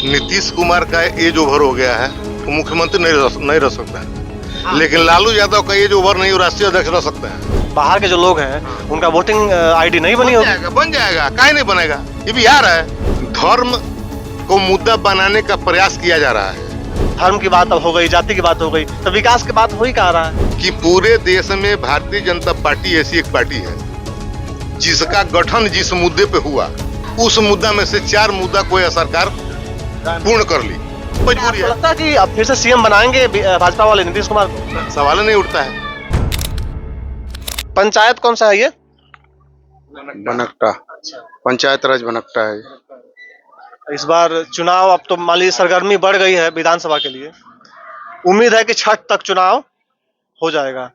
नीतीश कुमार का as over हो गया है, वो मुख्यमंत्री नहीं रह सकता है। लेकिन लालू यादव का एज ओवर नहीं, वो राष्ट्रीय अध्यक्ष रह सकते हैं। बाहर के जो लोग हैं उनका वोटिंग आईडी नहीं बनी होगी। बन जाएगा, काहे नहीं बनेगा। ये बिहार है। धर्म को मुद्दा बनाने का प्रयास किया जा रहा है धर्म की बात हो गई, जाति की बात हो गई, तो विकास की बात हो ही कहा रहा है कि पूरे देश में भारतीय जनता पार्टी ऐसी एक पार्टी है जिसका गठन जिस मुद्दे पे हुआ, उस मुद्दा में से 4 मुद्दा कोई सरकार पूर्ण कर ली। मजबूरी है। लगता है कि अब फिर से सीएम बनाएंगे भाजपा वाले नीतीश कुमार को? सवाल नहीं उठता है। पंचायत कौन सा है ये? बनकटा। पंचायत राज बनकटा है। इस बार चुनाव, अब तो मान लीजिए सरगर्मी बढ़ गई है विधानसभा के लिए, उम्मीद है कि छठ तक चुनाव हो जाएगा।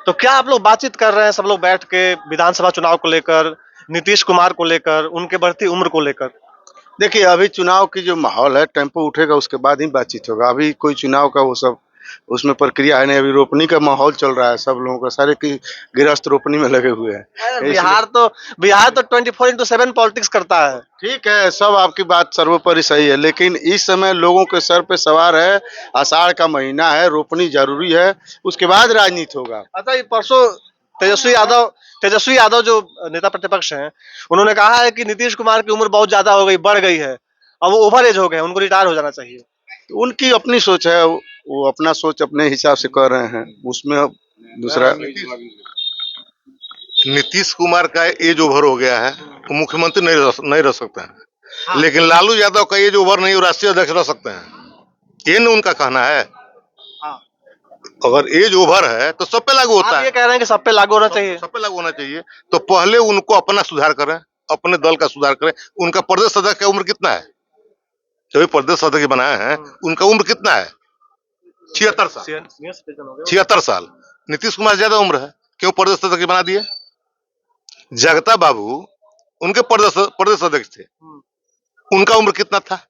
तो क्या आप लोग बातचीत कर रहे हैं सब लोग बैठ के विधानसभा चुनाव को लेकर, नीतीश कुमार को लेकर, उनके बढ़ती उम्र को लेकर? देखिए, अभी चुनाव की जो माहौल है, टेम्पो उठेगा उसके बाद ही बातचीत होगा। अभी कोई चुनाव का वो सब उसमें प्रक्रिया है नहीं। अभी रोपनी का माहौल चल रहा है, सब लोगों का सारे की गृहस्थ रोपनी में लगे हुए हैं। बिहार तो 24/7 पॉलिटिक्स करता है। ठीक है, सब आपकी बात सर्वोपरि सही है, लेकिन इस समय लोगों के सर पे सवार है, आषाढ़ का महीना है, रोपनी जरूरी है, उसके बाद राजनीति होगा। अच्छा, ये परसों तेजस्वी यादव जो नेता प्रतिपक्ष हैं, उन्होंने कहा है कि नीतीश कुमार की उम्र बहुत ज्यादा हो गई, बढ़ गई है, अब वो ओवर एज हो गए, उनको रिटायर हो जाना चाहिए। तो उनकी अपनी सोच है, वो अपना सोच अपने हिसाब से कर रहे हैं, उसमें दूसरा नीतीश कुमार का एज ओवर हो गया है, वो मुख्यमंत्री नहीं रह सकते हैं। लेकिन लालू यादव का एज ओवर नहीं, वो राष्ट्रीय अध्यक्ष रह सकते हैं। ये न उनका कहना है। अगर एज ओवर है तो सब पे लागू होता है। ये कह रहे हैं कि सब पे लागू होना चाहिए। सब पे लागू होना चाहिए। तो पहले उनको अपना सुधार करें, अपने दल का सुधार करें। उनका प्रदेश अध्यक्ष का उम्र कितना है? जो भी प्रदेश अध्यक्ष बनाए हैं, उनका उम्र कितना है? 76 साल। 76 साल। नीतीश कुमार ज्यादा उम्र है, क्यों प्रदेश अध्यक्ष बना दिए? जगता बाबू उनके प्रदेश अध्यक्ष थे, उनका उम्र कितना था?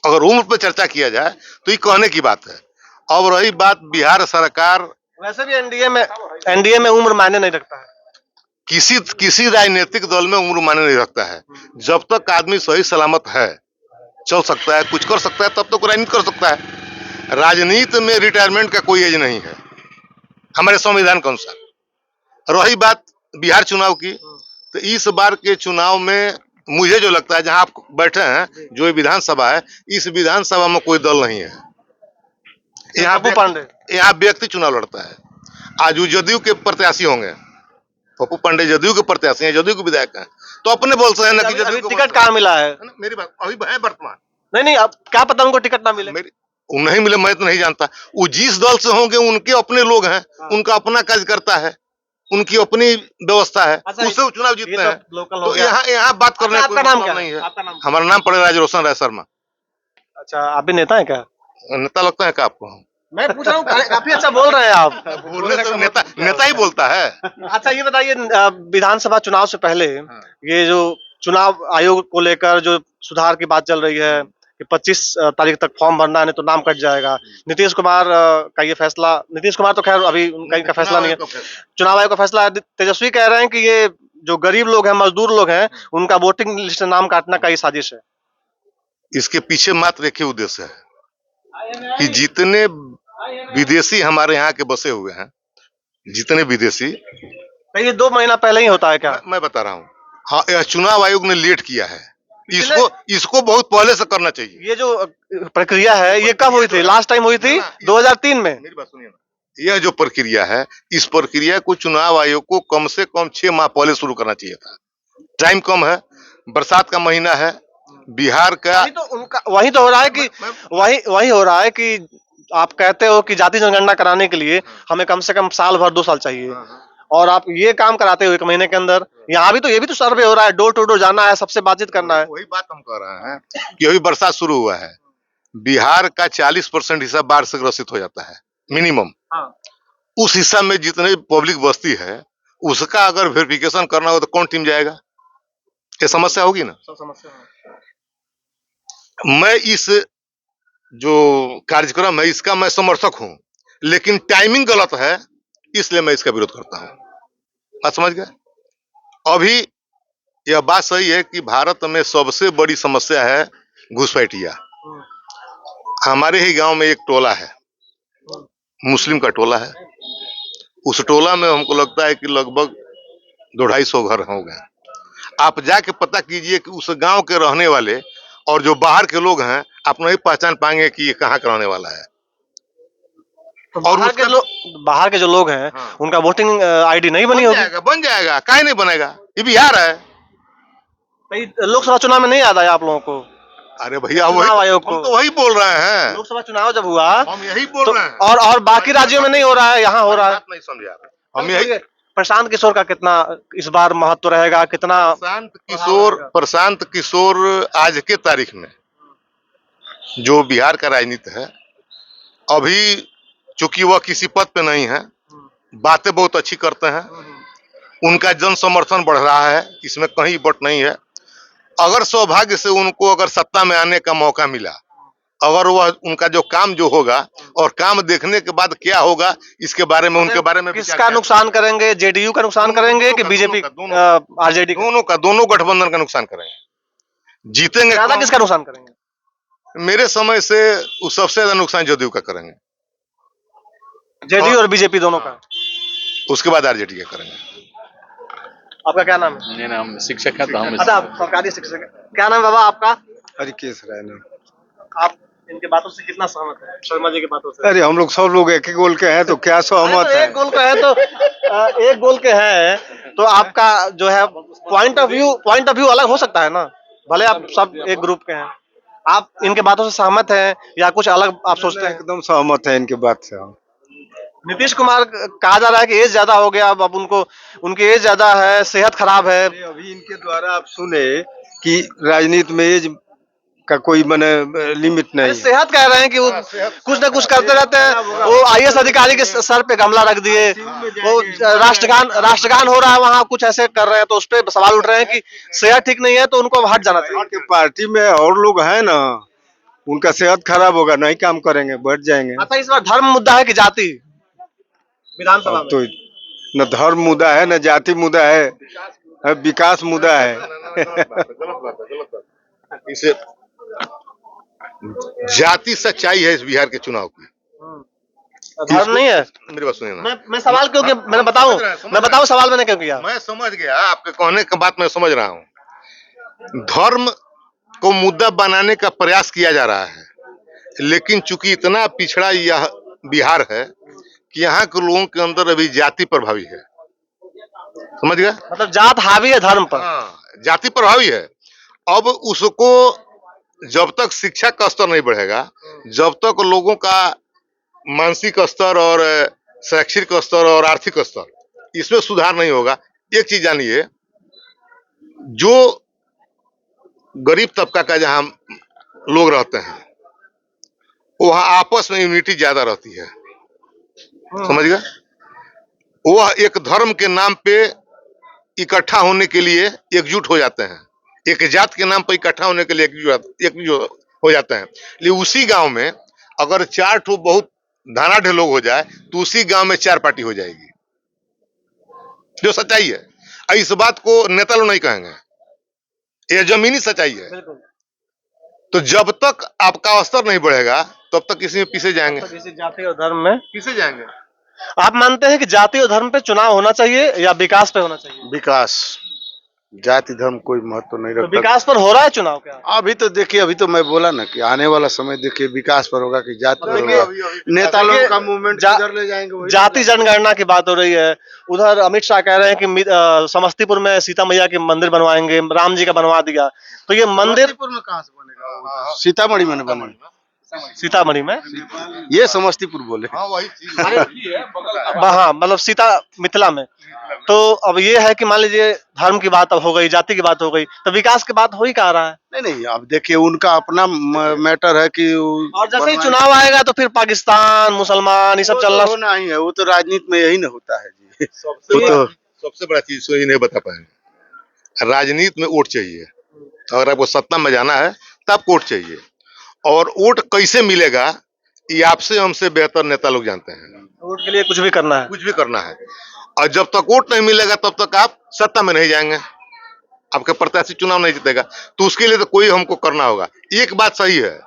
अगर उम्र पे चर्चा किया जाए तो ये कहने की बात है। अब रही बात बिहार सरकार, वैसे भी एनडीए में उम्र मायने नहीं रखता है। किसी राजनीतिक दल में उम्र मायने नहीं रखता है। जब तक आदमी सही सलामत है, चल सकता है, कुछ कर सकता है, तब तक राजनीति कर सकता है। राजनीति में रिटायरमेंट का कोई एज नहीं है हमारे संविधान के अनुसार। रही बात बिहार चुनाव की, तो इस बार के चुनाव में मुझे जो लगता है, जहां आप बैठे हैं, जो विधानसभा है, इस विधानसभा में कोई दल नहीं है। यहाँ व्यक्ति चुनाव लड़ता है। आज वो जदयू के प्रत्याशी होंगे, पप्पू पांडे जदयू के प्रत्याशी हैं, जदयू के विधायक हैं, तो अपने बोल सकते हैं ना कि जदयू को टिकट कहाँ मिला है। मेरी बात अभी है वर्तमान। नहीं, अब क्या पता उनको टिकट ना मिले। नहीं मिले, मैं तो नहीं जानता। वो जिस दल से होंगे उनके अपने लोग हैं, उनका अपना कार्यकर्ता है, उनकी अपनी व्यवस्था है, उससे चुनाव जीतते हैं। तो यहाँ बात करने का नाम क्या नहीं है। हमारा नाम पड़ेगा राज रोशन राय शर्मा। अच्छा, आप भी नेता है क्या? नेता लगता है क्या आपको? मैं पूछ रहा हूँ, काफी अच्छा बोल रहे हैं आप। बोलने तो नेता ही बोलता है। अच्छा, ये बताइए, विधानसभा चुनाव से पहले ये जो चुनाव आयोग को लेकर जो सुधार की बात चल रही है कि 25 तारीख तक फॉर्म भरना है, नहीं तो नाम कट जाएगा। नीतीश कुमार का ये फैसला, नीतीश कुमार तो खैर अभी उनका इनका फैसला नहीं है, चुनाव आयोग का फैसला है। तेजस्वी कह रहे हैं कि ये जो गरीब लोग हैं, मजदूर लोग हैं, उनका वोटिंग लिस्ट नाम काटना का ही साजिश है। इसके पीछे मात्र एक ही उद्देश्य है कि जितने विदेशी हमारे यहाँ के बसे हुए हैं, जितने विदेशी, ये 2 महीना पहले ही होता है क्या? मैं बता रहा हूँ। हाँ, यह चुनाव आयोग ने लेट किया है। इसको बहुत पहले से करना चाहिए। ये जो प्रक्रिया है, ये कब हुई थी? लास्ट टाइम हुई थी 2003 में। मेरी बात सुनिए ना, यह जो प्रक्रिया है, इस प्रक्रिया को चुनाव आयोग को कम से कम 6 माह पहले शुरू करना चाहिए था। टाइम कम है, बरसात का महीना है, बिहार का वही तो हो रहा है कि आप कहते हो कि जाति जनगणना कराने के लिए हमें कम से कम साल भर 2 साल चाहिए, और आप ये काम कराते हो 1 महीने के अंदर। यहाँ भी तो ये भी तो सर्वे हो रहा है, डोर टू डोर जाना है, सबसे बातचीत करना है। वही बात हम कर रहे हैं कि अभी बरसात शुरू हुआ है, बिहार का 40% हिस्सा बाढ़ से ग्रसित हो जाता है मिनिमम। उस हिस्सा में जितने पब्लिक बस्ती है, उसका अगर वेरिफिकेशन करना हो तो कौन टीम जाएगा? ये समस्या होगी ना। मैं इस जो कार्यक्रम है, इसका मैं समर्थक हूं, लेकिन टाइमिंग गलत है, इसलिए मैं इसका विरोध करता हूं। बात समझ गए? अभी यह बात सही है कि भारत में सबसे बड़ी समस्या है घुसपैठिया। हमारे ही गांव में एक टोला है, मुस्लिम का टोला है। उस टोला में हमको लगता है कि लगभग 200-250 घर होंगे। आप जाके पता कीजिए कि उस गांव के रहने वाले और जो बाहर के लोग हैं, आप नहीं पहचान पाएंगे कि ये कहाँ का रहने वाला है। तो और बाहर के जो लोग हैं, हाँ। उनका वोटिंग आईडी नहीं बनी होगी। बन जाएगा, काहे नहीं बनेगा, ये बिहार है। भाई, लोकसभा चुनाव में नहीं याद आया आप लोगों को? अरे भैया चुनाव आयोग हम को तो वही बोल रहे हैं, लोकसभा चुनाव जब हुआ हम यही बोल तो रहे हैं। और बाकी राज्यों में नहीं हो रहा है, यहाँ हो रहा है। बात नहीं समझे आप। हम यही प्रशांत किशोर का कितना इस बार महत्व रहेगा, कितना? प्रशांत किशोर आज के तारीख में जो बिहार का राजनीति है, अभी चूंकि वह किसी पद पे नहीं है, बातें बहुत अच्छी करते हैं, उनका जन समर्थन बढ़ रहा है, इसमें कहीं बट नहीं है। अगर सौभाग्य से उनको अगर सत्ता में आने का मौका मिला, अगर वह उनका जो काम जो होगा और काम देखने के बाद क्या होगा, इसके बारे में उनके बारे में किसका नुकसान करेंगे? जेडीयू का नुकसान करेंगे कि बीजेपी, आरजेडी? दोनों गठबंधन का नुकसान करेंगे। जीतेंगे ज्यादा किसका नुकसान करेंगे? मेरे समय से वो सबसे ज्यादा नुकसान जदयू का करेंगे, जेडीयू और बीजेपी दोनों का। उसके बाद आरजेडी का करेंगे। आपका क्या नाम है? मेरा नाम शिक्षक है, तो हम अच्छा, आप सरकारी शिक्षक हैं। क्या नाम है बाबा आपका? हरिकेश राय नाम। आप इनके बातों से कितना सहमत है, शर्मा जी की बातों से? अरे हम लोग सब लोग एक ही गोल के हैं, तो क्या सहमत है? एक गोल का है तो एक गोल के हैं तो आपका जो है पॉइंट ऑफ व्यू अलग हो सकता है ना, भले आप सब एक ग्रुप के हैं। आप इनके बातों से सहमत हैं या कुछ अलग आप सोचते हैं? एकदम सहमत है इनके बात से हम। नीतीश कुमार कहा जा रहा है कि एज ज्यादा हो गया, अब उनको उनकी एज ज्यादा है, सेहत खराब है। अभी इनके द्वारा आप सुने कि राजनीति में एज का कोई माने लिमिट नहीं है। सेहत कह रहे हैं कि वो कुछ ना कुछ करते रहते हैं। वो आईएएस अधिकारी के सर पे गमला रख दिए, वो राष्ट्रगान हो रहा है वहाँ, कुछ ऐसे कर रहे हैं, तो उस पर सवाल उठ रहे हैं कि सेहत ठीक नहीं है तो उनको हट जाना चाहिए। उनके पार्टी में और लोग हैं ना, उनका सेहत खराब होगा, नहीं काम करेंगे, बैठ जाएंगे। अच्छा, इस बार धर्म मुद्दा है कि जाति विधानसभा में? तो न धर्म मुद्दा है, न जाति मुद्दा है, विकास मुद्दा है। इसे जाति सच्चाई है इस बिहार के चुनाव की, धर्म नहीं है। मेरी बात सुनिए ना। मैं सवाल क्यों किया, मैं बताऊं सवाल मैंने क्यों किया। मैं समझ गया आपके कहने की बात, मैं समझ रहा हूँ। धर्म को मुद्दा बनाने का प्रयास किया जा रहा है, लेकिन चूंकि इतना पिछड़ा यह बिहार है कि यहाँ के लोगों के अंदर अभी जाति प्रभावी है, समझ गया? मतलब जात हावी है धर्म पर। हाँ, जाति प्रभावी है। अब उसको जब तक शिक्षा का स्तर नहीं बढ़ेगा, जब तक लोगों का मानसिक स्तर और शैक्षिक स्तर और आर्थिक स्तर इसमें सुधार नहीं होगा। एक चीज जानिए, जो गरीब तबका का जहां लोग रहते हैं, वहां आपस में यूनिटी ज्यादा रहती है, समझ गए? वह एक धर्म के नाम पे इकट्ठा होने के लिए एकजुट हो जाते हैं, एक जात के नाम पर इकट्ठा होने के लिए एकजुट हो जाते हैं। लेकिन उसी गांव में अगर 4 ठो बहुत धनाढ़ लोग हो जाए तो उसी गांव में 4 पार्टी हो जाएगी, जो सच्चाई है। इस बात को नेता लोग नहीं कहेंगे, यह जमीनी सच्चाई है। तो जब तक आपका स्तर नहीं बढ़ेगा तब तक किसी में पीछे जाएंगे, जाति और धर्म में पीछे जाएंगे। आप मानते हैं कि जाति और धर्म पे चुनाव होना चाहिए या विकास पे होना चाहिए? विकास, जाति धर्म कोई महत्व नहीं तो रखता। विकास पर हो रहा है चुनाव क्या? अभी तो देखिए, अभी तो मैं बोला ना कि आने वाला समय देखिए विकास पर होगा कि जाति पर देखिए, होगा। नेता लोगों का मूवमेंट किधर ले जाएंगे, वही जाति जनगणना की बात हो रही है। उधर अमित शाह कह रहे हैं कि समस्तीपुर में सीता मैया के मंदिर बनवाएंगे, राम जी का बनवा दिया। तो ये मंदिर समस्तीपुर में कहाँ से बनेगा? सीतामढ़ी में बनेगा। सीतामढ़ी में, ये समस्तीपुर बोले। हाँ, वही चीज हाँ, मतलब सीता मिथिला में। तो अब ये है कि मान लीजिए धर्म की बात अब हो गई, जाति की बात हो गई, तो विकास की बात हो ही कहाँ रहा है? नहीं, अब देखिए उनका अपना मैटर है कि और जैसे ही चुनाव आएगा तो फिर पाकिस्तान, मुसलमान, ये सब चलना होना ही है। वो तो राजनीति में यही ना होता है जी। सबसे बड़ा चीज ये नहीं बता पाएंगे। राजनीति में वोट चाहिए, अगर आपको सत्ता में जाना है तो आपको वोट चाहिए, और वोट कैसे मिलेगा ये आपसे हमसे बेहतर नेता लोग जानते हैं। वोट के लिए कुछ भी करना है, कुछ भी करना है, और जब तक वोट नहीं मिलेगा तब तक आप सत्ता में नहीं जाएंगे, आपके प्रत्याशी चुनाव नहीं जीतेगा। तो उसके लिए तो कोई हमको करना होगा। एक बात सही है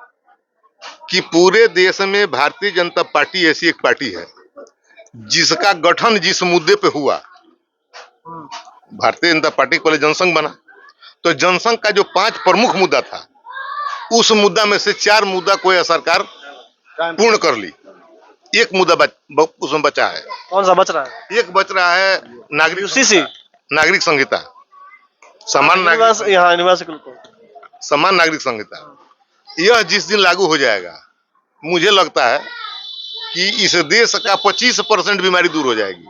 कि पूरे देश में भारतीय जनता पार्टी ऐसी एक पार्टी है जिसका गठन जिस मुद्दे पे हुआ, भारतीय जनता पार्टी को पहले जनसंघ बना, तो जनसंघ का जो 5 प्रमुख मुद्दा था, उस मुद्दा में से 4 मुद्दा कोई सरकार पूर्ण कर ली। एक मुद्दा उसमें बचा है। कौन सा बच रहा है? एक बच रहा है नागरिक यूसीसी, नागरिक संहिता, समान नागरिक संहिता। यह जिस दिन लागू हो जाएगा, मुझे लगता है कि इस देश का 25% बीमारी दूर हो जाएगी।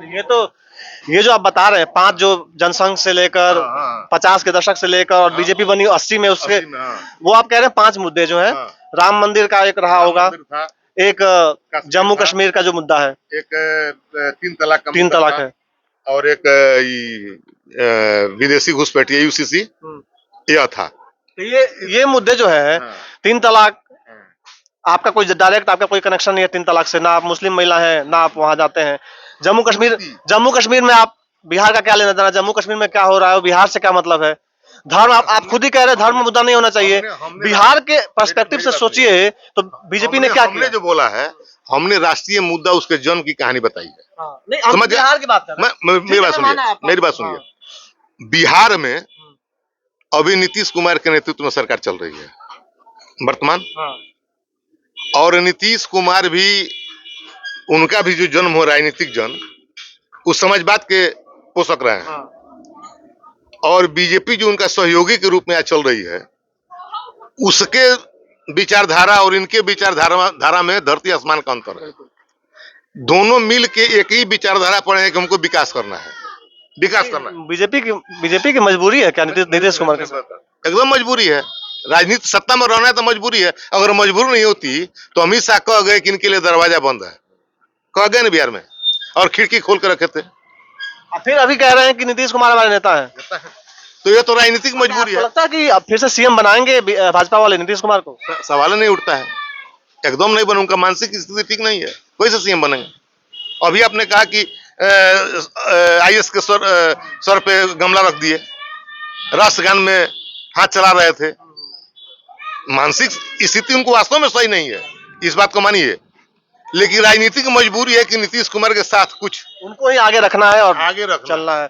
ये जो आप बता रहे हैं 5 जो जनसंघ से लेकर 50 के दशक से लेकर और बीजेपी बनी 80 में, उसके वो आप कह रहे हैं 5 मुद्दे जो हैं, राम मंदिर का एक रहा होगा, एक जम्मू कश्मीर का जो मुद्दा है, एक 3 तलाक का 3 तलाक है, और एक विदेशी घुसपैठिया यूसीसी, यह था। तो ये मुद्दे जो है 3 तलाक, आपका कोई डायरेक्ट आपका कोई कनेक्शन नहीं है 3 तलाक से, ना आप मुस्लिम महिला हैं ना आप वहां जाते हैं। जम्मू कश्मीर में आप बिहार का क्या लेना देना, जम्मू कश्मीर में क्या हो रहा है बिहार से क्या मतलब है? धर्म आप खुद ही कह रहे हैं धर्म मुद्दा नहीं होना चाहिए। बिहार के पर्सपेक्टिव से सोचिए तो बीजेपी ने क्या किया? हमने जो बोला है, हमने राष्ट्रीय मुद्दा उसके जन्म की कहानी बताई है। नहीं, हम बिहार की बात कर रहे हैं। मेरी बात सुनिए। बिहार में अभी नीतीश कुमार के नेतृत्व में सरकार चल रही है वर्तमान, और नीतीश कुमार भी, उनका भी जो जन्म हो राजनीतिक जन्म, उस समाजवाद के पोषक रहे हैं, और बीजेपी जो उनका सहयोगी के रूप में आज चल रही है, उसके विचारधारा और इनके विचारधारा में धरती आसमान का अंतर है। दोनों मिल के एक ही विचारधारा पर है कि हमको विकास करना है, विकास करना है। बीजेपी की मजबूरी है क्या नीतीश कुमार के साथ? एकदम मजबूरी है। राजनीति सत्ता में रहना है तो मजबूरी है। अगर मजबूरी नहीं होती तो अमित शाह कह गए कि इनके लिए दरवाजा बंद है, कह गए ना बिहार में, और खिड़की खोल कर रखे थे। फिर अभी कह रहे हैं कि नीतीश कुमार हमारे नेता है, तो ये तो राजनीतिक मजबूरी है। लगता है कि अब फिर से सीएम बनाएंगे भाजपा वाले नीतीश कुमार को? सवाल नहीं उठता है, एकदम नहीं बने। उनका मानसिक स्थिति ठीक नहीं है, कोई से सीएम बनेंगे? अभी आपने कहा कि आईएएस के सर पे गमला रख दिए, राष्ट्रगान में हाथ चला रहे थे। मानसिक स्थिति उनको वास्तव में सही नहीं है, इस बात को मानिए, लेकिन राजनीतिक मजबूरी है कि नीतीश कुमार के साथ कुछ उनको ही आगे रखना है और आगे रखना चलना है।